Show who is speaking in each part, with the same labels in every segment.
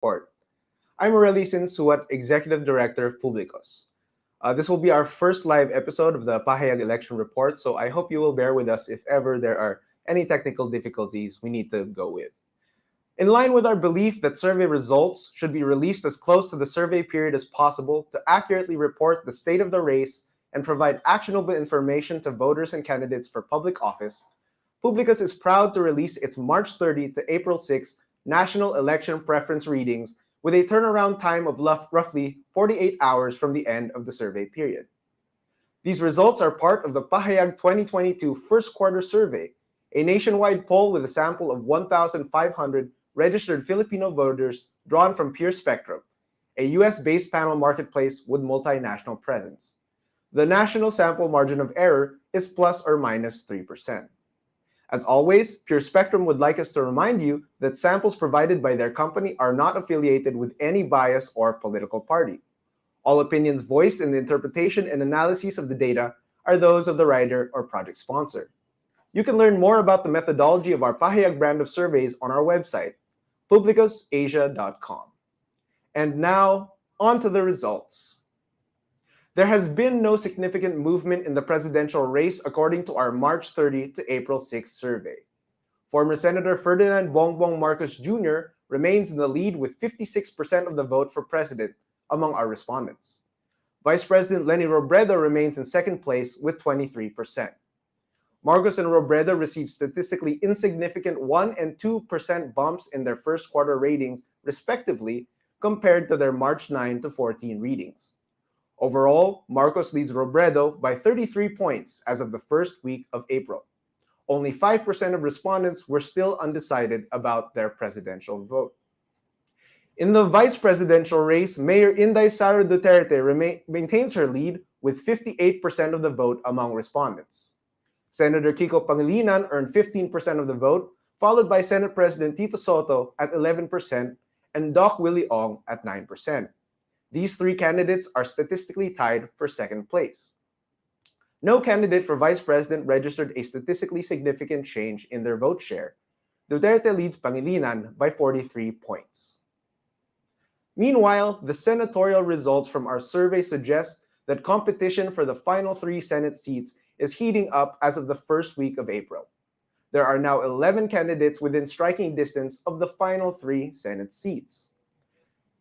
Speaker 1: report. I'm Aureli Sinsuat, Executive Director of PUBLiCUS. This will be our first live episode of the Pahayag election report, so I hope you will bear with us if ever there are any technical difficulties we need to go with. In line with our belief that survey results should be released as close to the survey period as possible to accurately report the state of the race and provide actionable information to voters and candidates for public office, PUBLiCUS is proud to release its March 30 to April 6 national election preference readings with a turnaround time of roughly 48 hours from the end of the survey period. These results are part of the Pahayag 2022 First Quarter Survey, a nationwide poll with a sample of 1,500 registered Filipino voters drawn from PureSpectrum, a US-based panel marketplace with multinational presence. The national sample margin of error is plus or minus 3%. As always, PureSpectrum would like us to remind you that samples provided by their company are not affiliated with any bias or political party. All opinions voiced in the interpretation and analysis of the data are those of the writer or project sponsor. You can learn more about the methodology of our Pahayag brand of surveys on our website, PUBLiCUSAsia.com. And now, on to the results. There has been no significant movement in the presidential race according to our March 30 to April 6 survey. Former Senator Ferdinand Bongbong Marcos Jr. remains in the lead with 56% of the vote for president among our respondents. Vice President Leni Robredo remains in second place with 23%. Marcos and Robredo received statistically insignificant 1 and 2% bumps in their first quarter ratings, respectively, compared to their March 9 to 14 readings. Overall, Marcos leads Robredo by 33 points as of the first week of April. Only 5% of respondents were still undecided about their presidential vote. In the vice presidential race, Mayor Inday Sara Duterte maintains her lead with 58% of the vote among respondents. Senator Kiko Pangilinan earned 15% of the vote, followed by Senate President Tito Sotto at 11% and Doc Willie Ong at 9%. These three candidates are statistically tied for second place. No candidate for vice president registered a statistically significant change in their vote share. Duterte leads Pangilinan by 43 points. Meanwhile, the senatorial results from our survey suggest that competition for the final 3 Senate seats is heating up as of the first week of April. There are now 11 candidates within striking distance of the final 3 Senate seats.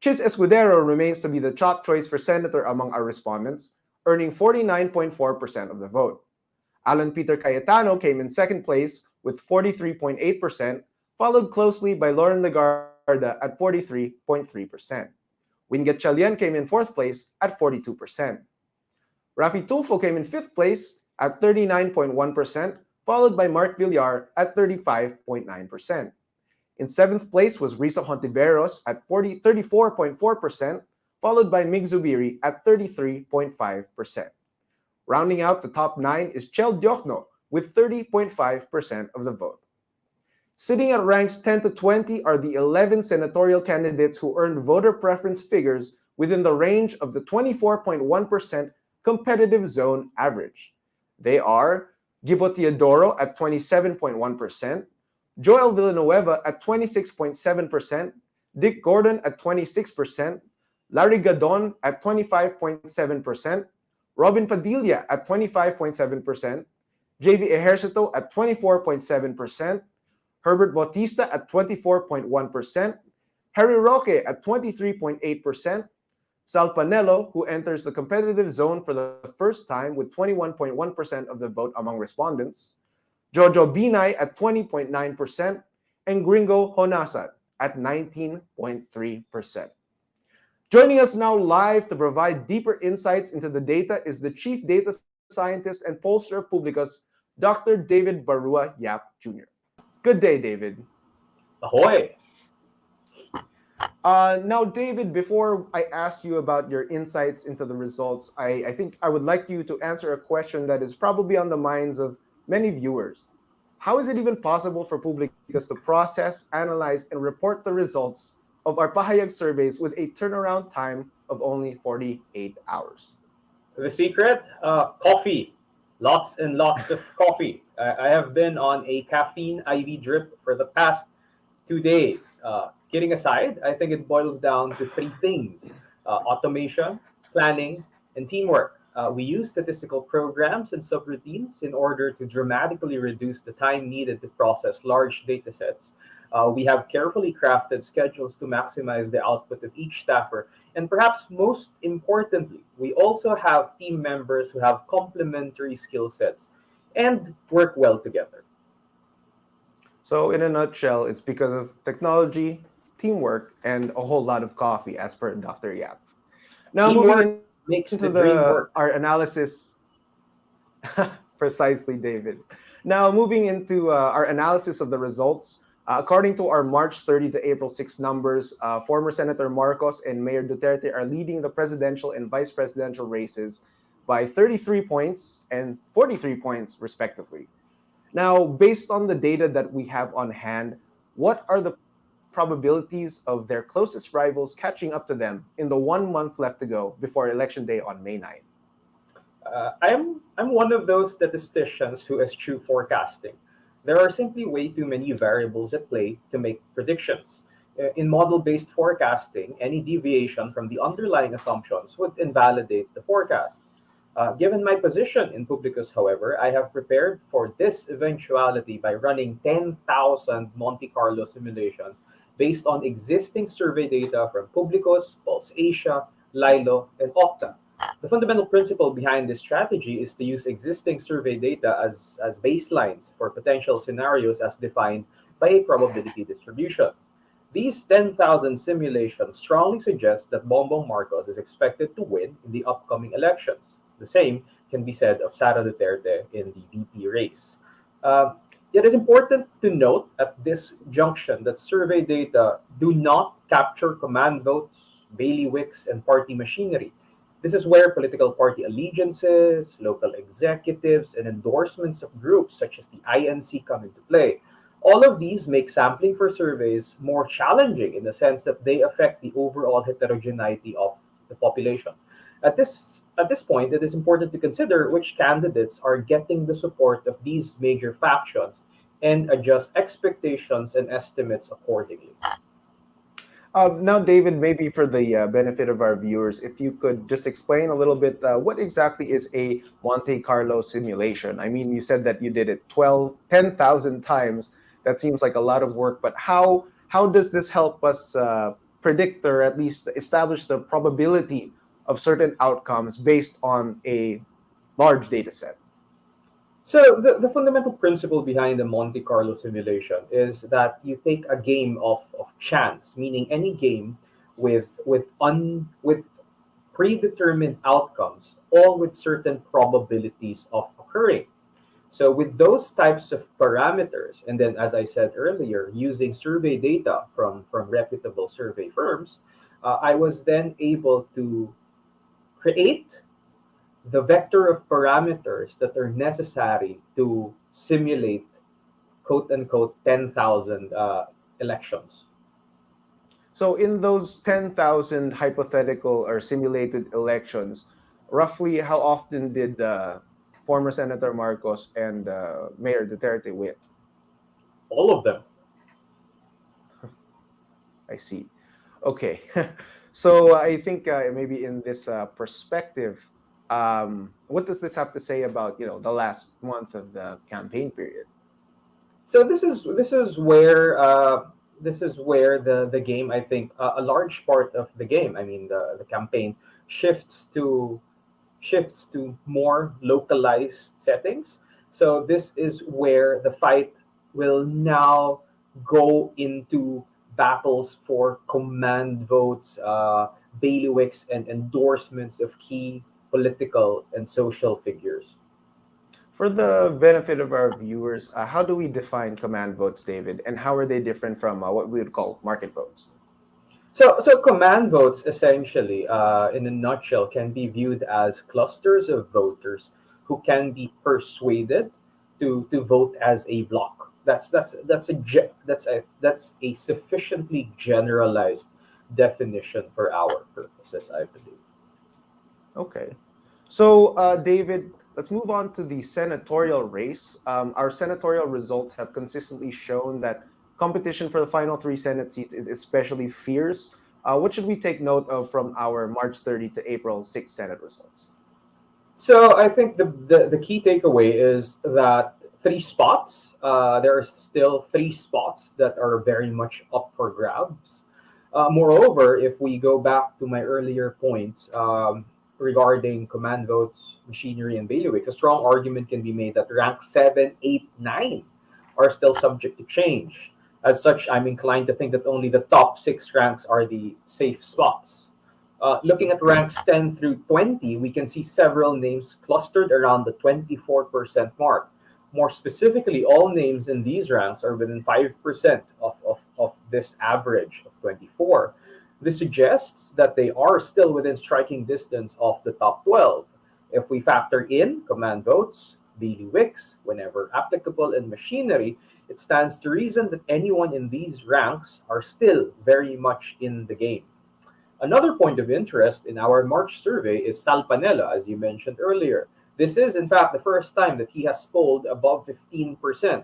Speaker 1: Chis Escudero remains to be the top choice for senator among our respondents, earning 49.4% of the vote. Alan Peter Cayetano came in second place with 43.8%, followed closely by Lauren Legarda at 43.3%. Winget Chalian came in fourth place at 42%. Rafi Tulfo came in fifth place at 39.1%, followed by Mark Villar at 35.9%. In seventh place was Risa Hontiveros at 34.4%, followed by Mig Zubiri at 33.5%. Rounding out the top 9 is Chel Diokno with 30.5% of the vote. Sitting at ranks 10 to 20 are the 11 senatorial candidates who earned voter preference figures within the range of the 24.1% competitive zone average. They are Gibo Teodoro at 27.1%, Joel Villanueva at 26.7%, Dick Gordon at 26%, Larry Gadon at 25.7%, Robin Padilla at 25.7%, JV Ejercito at 24.7%, Herbert Bautista at 24.1%, Harry Roque at 23.8%, Sal Panelo, who enters the competitive zone for the first time with 21.1% of the vote among respondents, Jojo Binay at 20.9%, and Gringo Honasat at 19.3%. Joining us now live to provide deeper insights into the data is the Chief Data Scientist and Pollster of PUBLiCUS, Dr. David Barua Yap Jr. Good day, David.
Speaker 2: Ahoy!
Speaker 1: Now, David, before I ask you about your insights into the results, I think I would like you to answer a question that is probably on the minds of many viewers. How is it even possible for PUBLiCUS to process, analyze, and report the results of our Pahayag surveys with a turnaround time of only 48 hours?
Speaker 2: The secret? Coffee. Lots and lots of coffee. I have been on a caffeine IV drip for the past 2 days. Kidding aside, I think it boils down to three things: automation, planning, and teamwork. We use statistical programs and subroutines in order to dramatically reduce the time needed to process large data sets. We have carefully crafted schedules to maximize the output of each staffer. And perhaps most importantly, we also have team members who have complementary skill sets and work well together.
Speaker 1: So, in a nutshell, it's because of technology, teamwork, and a whole lot of coffee, as per Dr. Yap. Now, moving
Speaker 2: Teamwork
Speaker 1: into
Speaker 2: makes the
Speaker 1: our
Speaker 2: dream work.
Speaker 1: analysis, precisely, David. Now, moving into our analysis of the results. According to our March 30 to April 6 numbers, former Senator Marcos and Mayor Duterte are leading the presidential and vice presidential races by 33 points and 43 points, respectively. Now, based on the data that we have on hand, what are the probabilities of their closest rivals catching up to them in the 1 month left to go before Election Day on May 9th?
Speaker 2: I'm one of those statisticians who eschew forecasting. There are simply way too many variables at play to make predictions. In model-based forecasting, any deviation from the underlying assumptions would invalidate the forecasts. Given my position in Publicus, however, I have prepared for this eventuality by running 10,000 Monte Carlo simulations based on existing survey data from Publicus, Pulse Asia, Lilo, and Okta. The fundamental principle behind this strategy is to use existing survey data as baselines for potential scenarios as defined by a probability distribution. These 10,000 simulations strongly suggest that Bongbong Marcos is expected to win in the upcoming elections. The same can be said of Sara Duterte in the VP race. Uh, it is important to note at this junction that survey data do not capture command votes, bailiwicks, and party machinery. This is where political party allegiances, local executives, and endorsements of groups such as the INC come into play. All of these make sampling for surveys more challenging in the sense that they affect the overall heterogeneity of the population. At this point, it is important to consider which candidates are getting the support of these major factions and adjust expectations and estimates accordingly.
Speaker 1: Now, David, maybe for the benefit of our viewers, if you could just explain a little bit what exactly is a Monte Carlo simulation? I mean, you said that you did it 10,000 times. That seems like a lot of work, but how does this help us predict or at least establish the probability of certain outcomes based on a large data set?
Speaker 2: So the fundamental principle behind the Monte Carlo simulation is that you take a game of chance, meaning any game with predetermined outcomes, all with certain probabilities of occurring. So with those types of parameters, and then as I said earlier, using survey data from reputable survey firms, I was then able to create the vector of parameters that are necessary to simulate quote unquote 10,000 elections.
Speaker 1: So, in those 10,000 hypothetical or simulated elections, roughly how often did former Senator Marcos and Mayor Duterte win?
Speaker 2: All of them.
Speaker 1: I see. Okay. So, I think maybe in this perspective, what does this have to say about the last month of the campaign period?
Speaker 2: So this is where the game, I think, a large part of the game, I mean the campaign, shifts to more localized settings. So this is where the fight will now go into battles for command votes, bailiwicks, and endorsements of key political and social figures.
Speaker 1: For the benefit of our viewers, how do we define command votes, David, and how are they different from what we would call market votes?
Speaker 2: So command votes essentially, in a nutshell, can be viewed as clusters of voters who can be persuaded to vote as a block. That's a sufficiently generalized definition for our purposes, I believe.
Speaker 1: Okay. So, David, let's move on to the senatorial race. Our senatorial results have consistently shown that competition for the final 3 Senate seats is especially fierce. What should we take note of from our March 30 to April 6 Senate results?
Speaker 2: So I think the key takeaway is that there are still 3 spots that are very much up for grabs. Moreover, if we go back to my earlier points regarding command votes, machinery, and bailiwicks, a strong argument can be made that rank 7, 8, 9 are still subject to change. As such, I'm inclined to think that only the top 6 ranks are the safe spots. Looking at ranks 10 through 20, we can see several names clustered around the 24% mark. More specifically, all names in these ranks are within 5% of this average of 24. This suggests that they are still within striking distance of the top 12. If we factor in command votes, bailiwicks, whenever applicable, and machinery, it stands to reason that anyone in these ranks are still very much in the game. Another point of interest in our March survey is Sal Panela, as you mentioned earlier. This is, in fact, the first time that he has polled above 15%.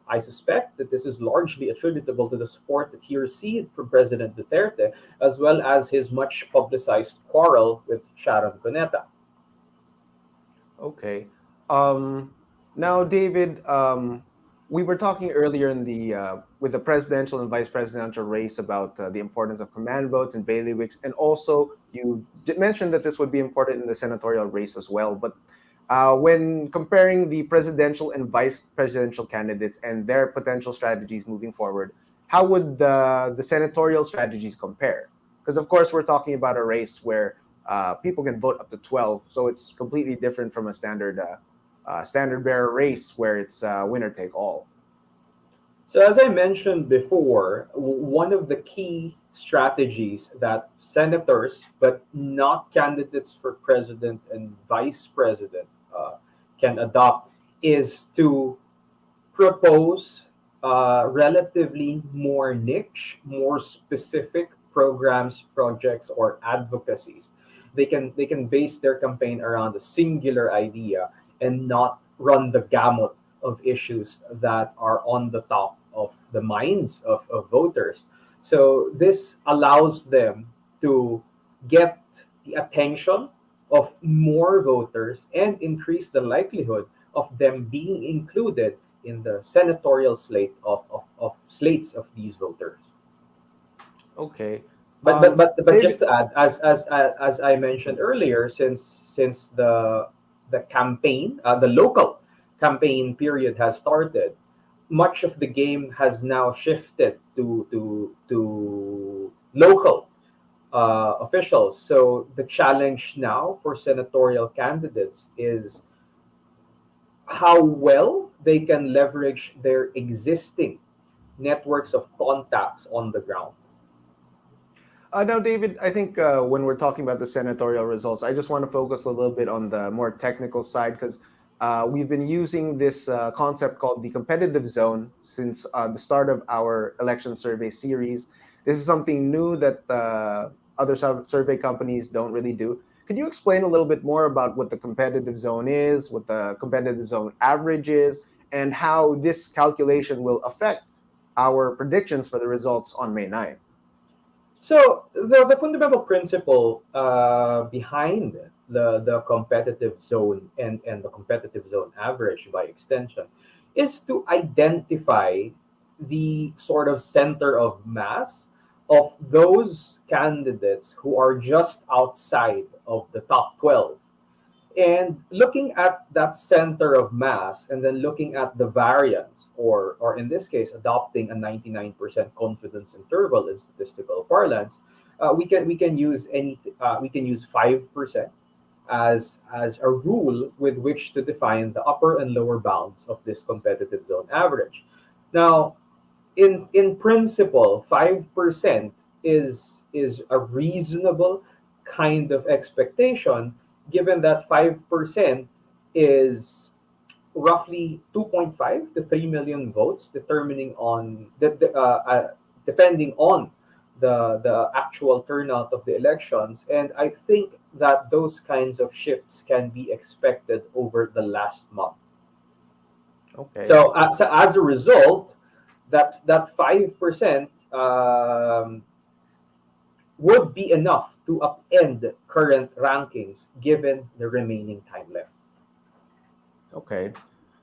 Speaker 2: I suspect that this is largely attributable to the support that he received from President Duterte, as well as his much publicized quarrel with Sharon Cuneta.
Speaker 1: Okay. Now, David, we were talking earlier in the with the presidential and vice presidential race about the importance of command votes and bailiwicks, and also you mentioned that this would be important in the senatorial race as well. But when comparing the presidential and vice presidential candidates and their potential strategies moving forward, how would the senatorial strategies compare? Because of course we're talking about a race where people can vote up to 12, so it's completely different from a standard bearer race where it's winner take all.
Speaker 2: So, as I mentioned before, one of the key strategies that senators, but not candidates for president and vice president, can adopt is to propose relatively more niche, more specific programs, projects, or advocacies. They can base their campaign around a singular idea and not run the gamut of issues that are on the top of the minds of voters. So this allows them to get the attention of more voters and increase the likelihood of them being included in the senatorial of slates of these voters.
Speaker 1: Okay.
Speaker 2: But
Speaker 1: David,
Speaker 2: just to add, as I mentioned earlier, since the campaign, the local campaign period has started, much of the game has now shifted to local officials. So the challenge now for senatorial candidates is how well they can leverage their existing networks of contacts on the ground.
Speaker 1: now, David, I think when we're talking about the senatorial results, I just want to focus a little bit on the more technical side because we've been using this concept called the competitive zone since the start of our election survey series. This is something new that other survey companies don't really do. Could you explain a little bit more about what the competitive zone is, what the competitive zone average is, and how this calculation will affect our predictions for the results on May 9?
Speaker 2: So the fundamental principle behind the competitive zone and the competitive zone average by extension is to identify the sort of center of mass of those candidates who are just outside of the top 12. And looking at that center of mass and then looking at the variance, or in this case, adopting a 99% confidence interval in statistical parlance, we can use 5% as a rule with which to define the upper and lower bounds of this competitive zone average. Now, in principle, 5% is a reasonable kind of expectation, given that 5% is roughly 2.5 to 3 million votes, depending on the actual turnout of the elections. And I think that those kinds of shifts can be expected over the last month.
Speaker 1: Okay.
Speaker 2: So as a result, that 5% would be enough to upend current rankings given the remaining time left.
Speaker 1: Okay.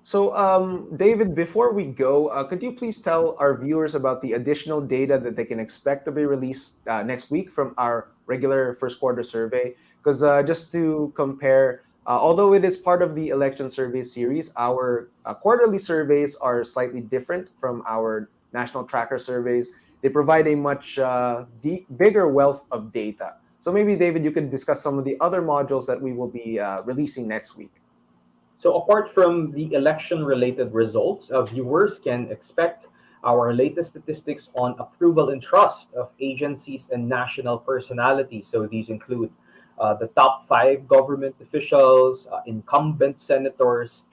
Speaker 1: So, David, before we go, could you please tell our viewers about the additional data that they can expect to be released next week from our regular first quarter survey? Because just to compare, although it is part of the election survey series, our quarterly surveys are slightly different from our national tracker surveys. They provide a much bigger wealth of data. So maybe, David, you could discuss some of the other modules that we will be releasing next week.
Speaker 2: So apart from the election-related results, viewers can expect our latest statistics on approval and trust of agencies and national personalities. So these include the top 5 government officials, incumbent senators.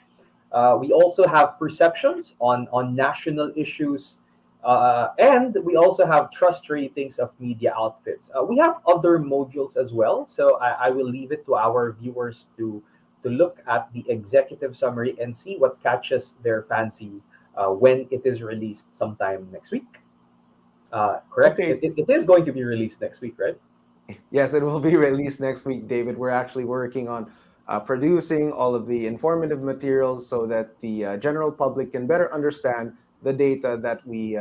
Speaker 2: We also have perceptions on national issues, and we also have trust ratings of media outfits. We have other modules as well, so I will leave it to our viewers to look at the executive summary and see what catches their fancy when it is released sometime next week. Correct?
Speaker 1: Okay.
Speaker 2: It is going to be released next week, right?
Speaker 1: Yes, it will be released next week, David. We're actually working on producing all of the informative materials so that the general public can better understand the data that we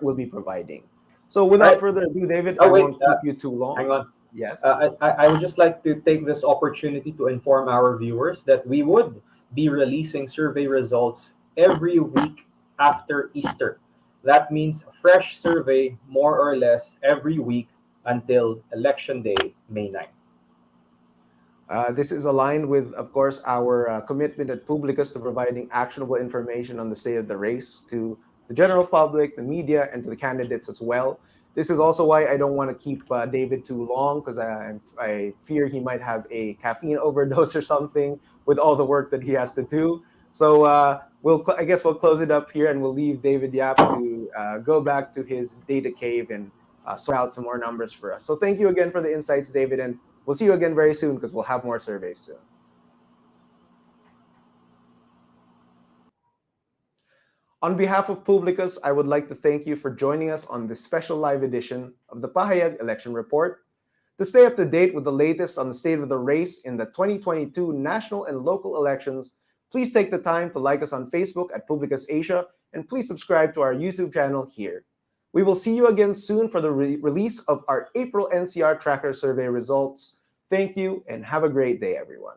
Speaker 1: will be providing. So,
Speaker 2: All
Speaker 1: without
Speaker 2: right.
Speaker 1: further ado, David,
Speaker 2: Oh,
Speaker 1: I
Speaker 2: wait.
Speaker 1: won't keep you too long.
Speaker 2: Hang on.
Speaker 1: Yes.
Speaker 2: I would just like to take this opportunity to inform our viewers that we would be releasing survey results every week after Easter. That means a fresh survey more or less every week until Election Day, May 9th.
Speaker 1: This is aligned with, of course, our commitment at PUBLiCUS to providing actionable information on the state of the race to the general public, the media, and to the candidates as well. This is also why I don't want to keep David too long, because I fear he might have a caffeine overdose or something with all the work that he has to do. So I guess we'll close it up here, and we'll leave David Yap to go back to his data cave and sort out some more numbers for us. So thank you again for the insights, David, and we'll see you again very soon because we'll have more surveys soon. On behalf of PUBLiCUS, I would like to thank you for joining us on this special live edition of the Pahayag Election Report. To stay up to date with the latest on the state of the race in the 2022 national and local elections, please take the time to like us on Facebook at PUBLiCUS Asia, and please subscribe to our YouTube channel here. We will see you again soon for the release of our April NCR Tracker Survey results. Thank you and have a great day, everyone.